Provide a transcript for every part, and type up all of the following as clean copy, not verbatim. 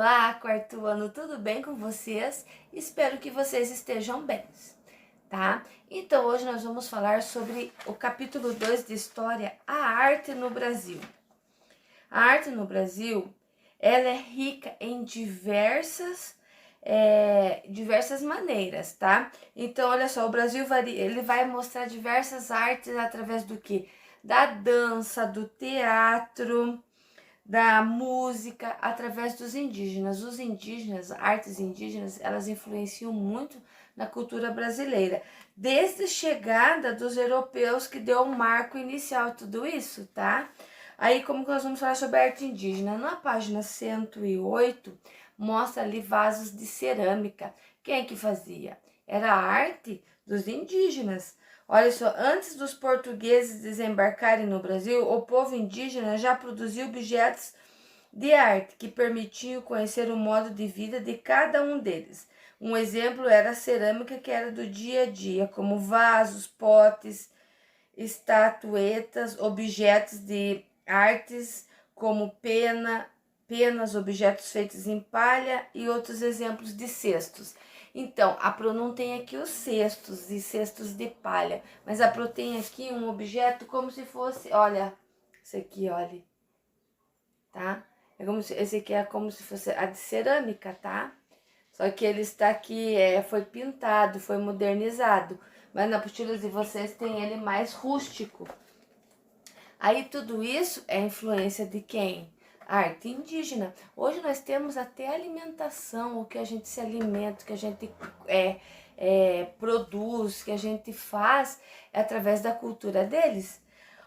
Olá, quarto ano, tudo bem com vocês? Espero que vocês estejam bem, tá? Então, hoje nós vamos falar sobre o capítulo 2 de História, a arte no Brasil. A arte no Brasil, ela é rica em diversas maneiras, tá? Então, olha só, o Brasil ele vai mostrar diversas artes através do quê? Da dança, do teatro, da música, através dos indígenas. Os indígenas, artes indígenas, elas influenciam muito na cultura brasileira, desde a chegada dos europeus, que deu um marco inicial a tudo isso, tá? Aí, como que nós vamos falar sobre a arte indígena? Na página 108, mostra ali vasos de cerâmica. Quem é que fazia? Era a arte dos indígenas. Olha só, antes dos portugueses desembarcarem no Brasil, o povo indígena já produzia objetos de arte que permitiam conhecer o modo de vida de cada um deles. Um exemplo era a cerâmica, que era do dia a dia, como vasos, potes, estatuetas, objetos de artes como penas, objetos feitos em palha e outros exemplos de cestos. Então, a Pro não tem aqui os cestos e cestos de palha, mas a Pro tem aqui um objeto como se fosse, olha, esse aqui, olha, tá? Esse aqui é como se fosse a de cerâmica, tá? Só que ele está aqui, foi pintado, foi modernizado, mas na apostila de vocês tem ele mais rústico. Aí tudo isso é influência de quem? A arte indígena. Hoje nós temos até alimentação, o que a gente se alimenta, o que a gente produz, que a gente faz é através da cultura deles.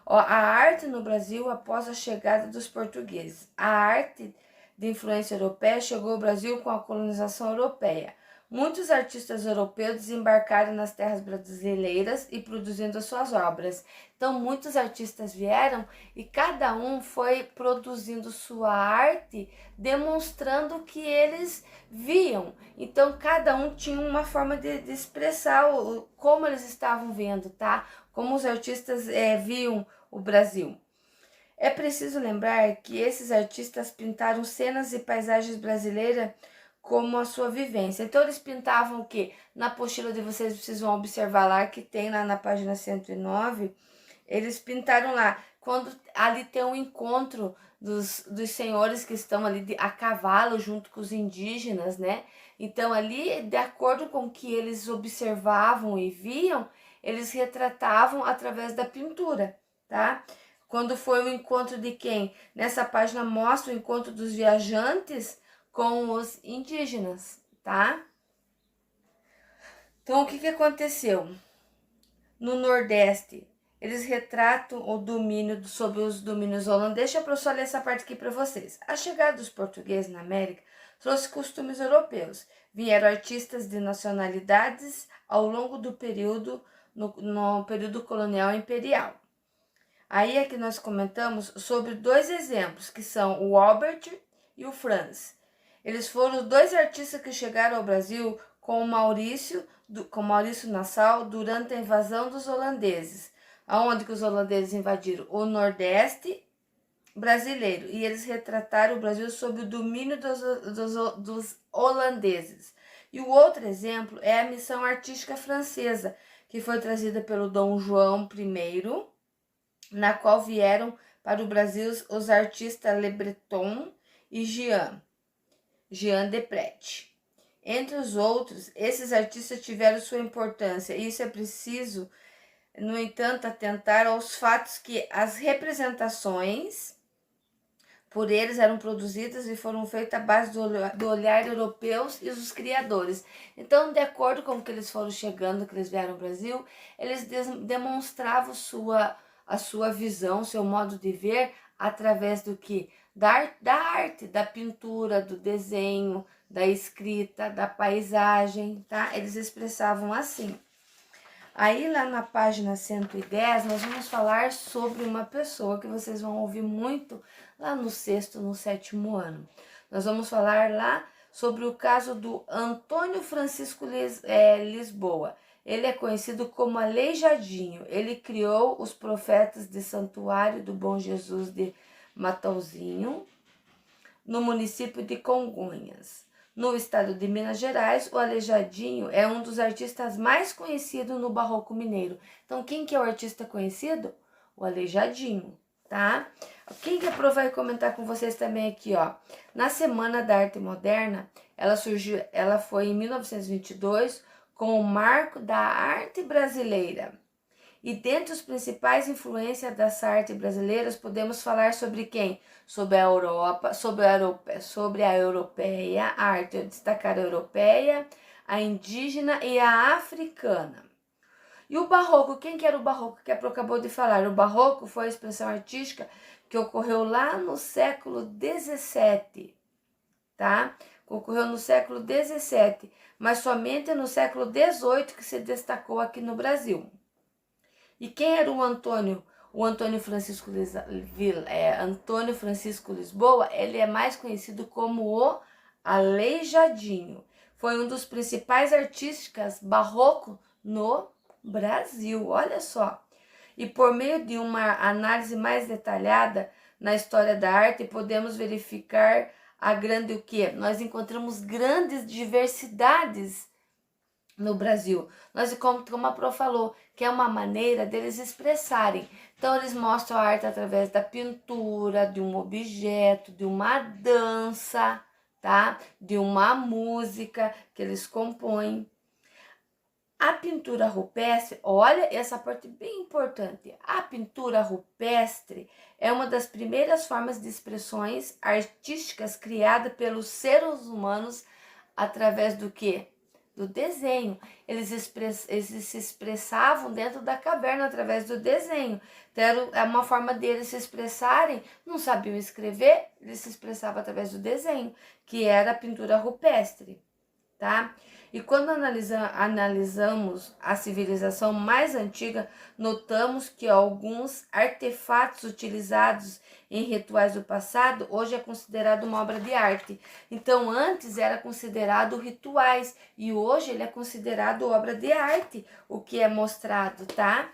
Ó, a arte no Brasil após a chegada dos portugueses. A arte de influência europeia chegou ao Brasil com a colonização europeia. Muitos artistas europeus desembarcaram nas terras brasileiras e produzindo as suas obras. Então, muitos artistas vieram e cada um foi produzindo sua arte, demonstrando o que eles viam. Então, cada um tinha uma forma de expressar como eles estavam vendo, tá? Como os artistas viam o Brasil. É preciso lembrar que esses artistas pintaram cenas e paisagens brasileiras como a sua vivência. Então, eles pintavam o quê? Na apostila de vocês vão observar lá, que tem lá na página 109, eles pintaram lá, quando ali tem um encontro dos senhores que estão ali a cavalo junto com os indígenas, né? Então, ali, de acordo com o que eles observavam e viam, eles retratavam através da pintura, tá? Quando foi o encontro de quem? Nessa página mostra o encontro dos viajantes com os indígenas, tá? Então, o que aconteceu? No Nordeste, eles retratam o domínio sobre os domínios holandeses. Deixa eu só ler essa parte aqui para vocês. A chegada dos portugueses na América trouxe costumes europeus. Vieram artistas de nacionalidades ao longo do período, no período colonial e imperial. Aí é que nós comentamos sobre dois exemplos, que são o Albert e o Franz. Eles foram os dois artistas que chegaram ao Brasil com Maurício Nassau durante a invasão dos holandeses. Aonde que os holandeses invadiram? O Nordeste brasileiro. E eles retrataram o Brasil sob o domínio dos holandeses. E o outro exemplo é a missão artística francesa, que foi trazida pelo Dom João I, na qual vieram para o Brasil os artistas Le Breton e Jean Deprete. Entre os outros, esses artistas tiveram sua importância. Isso é preciso, no entanto, atentar aos fatos que as representações por eles eram produzidas e foram feitas à base do olhar europeus e dos criadores. Então, de acordo com o que eles foram chegando, que eles vieram ao Brasil, eles demonstravam a sua visão, seu modo de ver, através do que? Da arte, da pintura, do desenho, da escrita, da paisagem, tá? Eles expressavam assim. Aí lá na página 110, nós vamos falar sobre uma pessoa que vocês vão ouvir muito lá no sexto, no sétimo ano. Nós vamos falar lá sobre o caso do Antônio Francisco Lisboa. Ele é conhecido como Aleijadinho. Ele criou os profetas de Santuário do Bom Jesus de Matauzinho, no município de Congonhas. No estado de Minas Gerais, o Aleijadinho é um dos artistas mais conhecidos no barroco mineiro. Então, quem que é o artista conhecido? O Aleijadinho, tá? Quem que vai comentar com vocês também aqui, ó. Na Semana da Arte Moderna, ela foi em 1922 com o Marco da Arte Brasileira. E dentre os principais influências dessa arte brasileira, podemos falar sobre quem? Sobre a Europa, sobre a europeia, a arte destacar a europeia, a indígena e a africana. E o barroco, quem que era o barroco que a Pro acabou de falar? O barroco foi a expressão artística que ocorreu lá no século XVII, tá? Ocorreu no século XVII, mas somente no século XVIII que se destacou aqui no Brasil. E quem era o Antônio? O Antônio Francisco Lisboa, ele é mais conhecido como o Aleijadinho. Foi um dos principais artistas barroco no Brasil, olha só. E por meio de uma análise mais detalhada na história da arte, podemos verificar o quê? Nós encontramos grandes diversidades no Brasil. Como a Pro falou, que é uma maneira deles expressarem. Então, eles mostram a arte através da pintura, de um objeto, de uma dança, tá? De uma música que eles compõem. A pintura rupestre, olha essa parte bem importante. A pintura rupestre é uma das primeiras formas de expressões artísticas criada pelos seres humanos através do quê? Do desenho. Eles se expressavam dentro da caverna através do desenho. Então, é uma forma deles se expressarem. Não sabiam escrever, eles se expressavam através do desenho, que era a pintura rupestre, tá? E quando analisamos a civilização mais antiga, notamos que alguns artefatos utilizados em rituais do passado, hoje é considerado uma obra de arte. Então, antes era considerado rituais e hoje ele é considerado obra de arte, o que é mostrado, tá?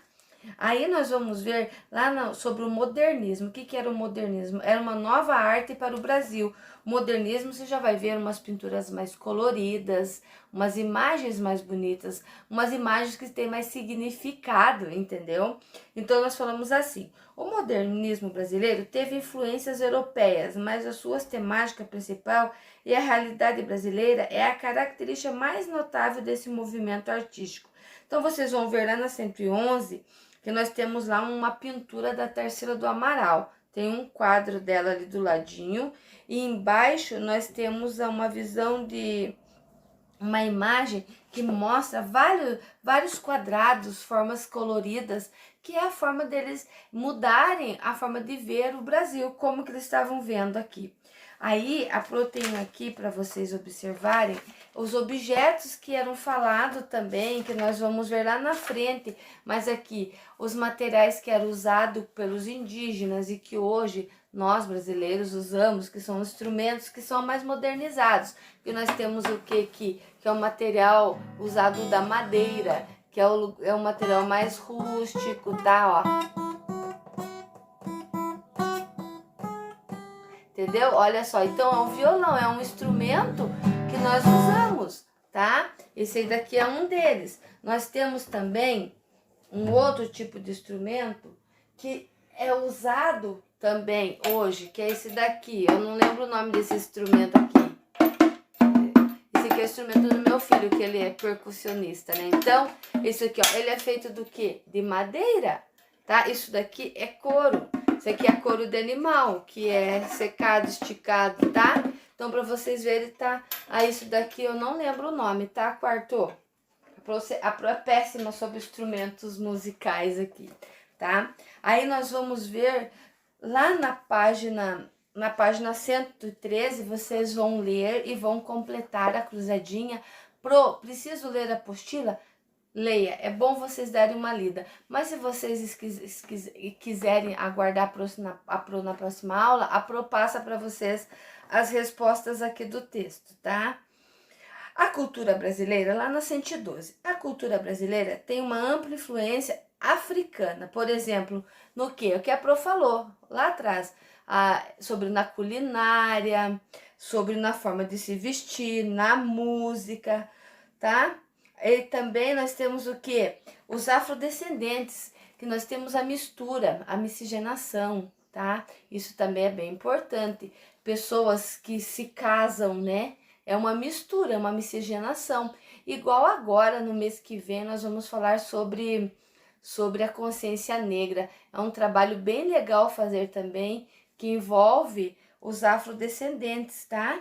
Aí nós vamos ver lá sobre o modernismo. O que era o modernismo? Era uma nova arte para o Brasil. O modernismo, você já vai ver umas pinturas mais coloridas, umas imagens mais bonitas, umas imagens que têm mais significado, entendeu? Então nós falamos assim, o modernismo brasileiro teve influências europeias, mas a sua temática principal e a realidade brasileira é a característica mais notável desse movimento artístico. Então vocês vão ver lá na 111 que nós temos lá uma pintura da Tarsila do Amaral. Tem um quadro dela ali do ladinho. E embaixo nós temos uma visão de uma imagem que mostra vários quadrados, formas coloridas, que é a forma deles mudarem a forma de ver o Brasil, como que eles estavam vendo aqui. Aí, a Pro tem aqui para vocês observarem os objetos que eram falados também, que nós vamos ver lá na frente, mas aqui, os materiais que eram usados pelos indígenas e que hoje nós brasileiros usamos, que são instrumentos que são mais modernizados, que nós temos o que aqui? Que é o material usado da madeira, que é o material mais rústico, tá? Ó. Entendeu? Olha só, então é um violão, é um instrumento que nós usamos, tá? Esse aí daqui é um deles. Nós temos também um outro tipo de instrumento que é usado também hoje, que é esse daqui. Eu não lembro o nome desse instrumento aqui. Esse aqui é o instrumento do meu filho, que ele é percussionista, né? Então, esse aqui, ó, ele é feito do quê? De madeira, tá? Isso daqui é couro. Isso aqui é couro de animal, que é secado, esticado, tá? Então, pra vocês verem, tá? Ah, isso daqui eu não lembro o nome, tá, quarto? A Pro é péssima sobre instrumentos musicais aqui, tá? Aí nós vamos ver lá na página 113, vocês vão ler e vão completar a cruzadinha. Pro, preciso ler a apostila? Leia, é bom vocês darem uma lida. Mas se vocês quiserem aguardar a Pro na próxima aula, a Pro passa para vocês as respostas aqui do texto, tá? A cultura brasileira, lá na 112, a cultura brasileira tem uma ampla influência africana. Por exemplo, no que? O que a Pro falou lá atrás. sobre na culinária, sobre na forma de se vestir, na música, tá? E também nós temos o que? Os afrodescendentes, que nós temos a mistura, a miscigenação, tá? Isso também é bem importante. Pessoas que se casam, né? É uma mistura, uma miscigenação. Igual agora, no mês que vem, nós vamos falar sobre a consciência negra. É um trabalho bem legal fazer também, que envolve os afrodescendentes, tá?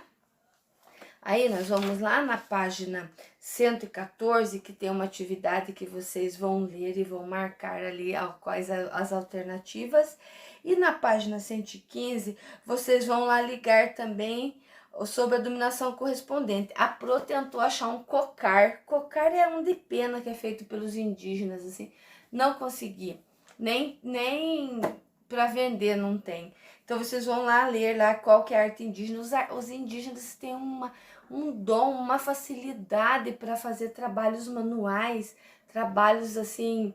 Aí nós vamos lá na página 114, que tem uma atividade que vocês vão ler e vão marcar ali quais as alternativas. E na página 115, vocês vão lá ligar também sobre a dominação correspondente. A Pro tentou achar um cocar. Cocar é um de pena que é feito pelos indígenas, assim. Não consegui. Nem para vender não tem. Então vocês vão lá ler lá qual que é a arte indígena. Os indígenas têm um dom, uma facilidade para fazer trabalhos manuais, trabalhos assim,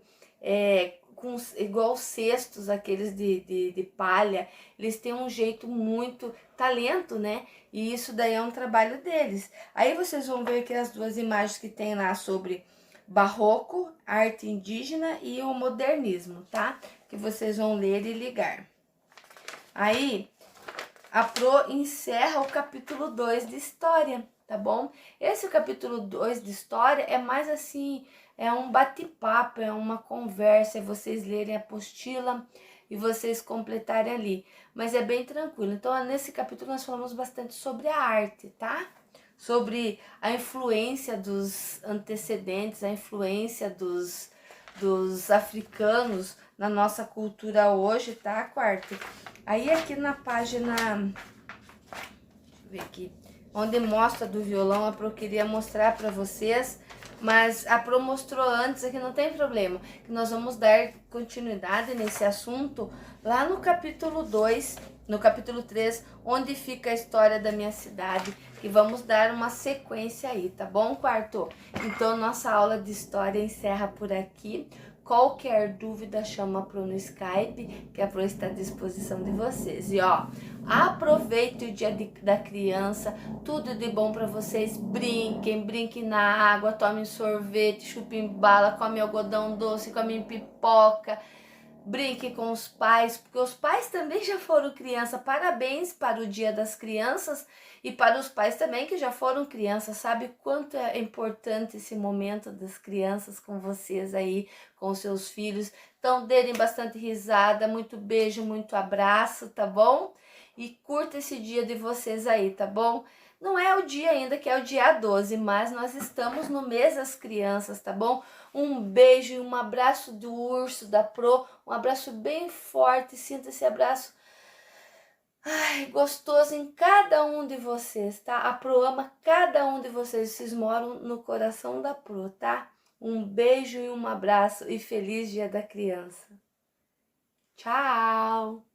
igual cestos, aqueles de palha. Eles têm um jeito muito, talento, né? E isso daí é um trabalho deles. Aí vocês vão ver aqui as duas imagens que tem lá sobre barroco, arte indígena e o modernismo, tá? Que vocês vão ler e ligar. Aí, a Pro encerra o capítulo 2 de História, tá bom? Esse capítulo 2 de História é mais assim, é um bate-papo, é uma conversa, é vocês lerem a apostila e vocês completarem ali. Mas é bem tranquilo. Então, nesse capítulo nós falamos bastante sobre a arte, tá? Sobre a influência dos antecedentes, a influência dos africanos na nossa cultura hoje, tá, quarto? Aí aqui na página, deixa eu ver aqui, onde mostra do violão, a Pro queria mostrar para vocês, mas a Pro mostrou antes, aqui não tem problema, que nós vamos dar continuidade nesse assunto lá no capítulo 2, no capítulo 3, onde fica a história da minha cidade, que vamos dar uma sequência aí, tá bom, quarto? Então, nossa aula de história encerra por aqui. Qualquer dúvida, chama a Pro no Skype, que a Pro está à disposição de vocês. E ó, aproveite o dia da criança, tudo de bom para vocês. Brinquem na água, tomem sorvete, chupem bala, comem algodão doce, comem pipoca. Brinque com os pais, porque os pais também já foram criança. Parabéns para o Dia das Crianças e para os pais também que já foram crianças. Sabe quanto é importante esse momento das crianças com vocês aí, com seus filhos. Então, deem bastante risada, muito beijo, muito abraço, tá bom? E curta esse dia de vocês aí, tá bom? Não é o dia ainda, que é o dia 12, mas nós estamos no mês das crianças, tá bom? Um beijo e um abraço do urso, da Pro, um abraço bem forte, sinta esse abraço gostoso em cada um de vocês, tá? A Pro ama cada um de vocês, vocês moram no coração da Pro, tá? Um beijo e um abraço e feliz Dia da Criança. Tchau!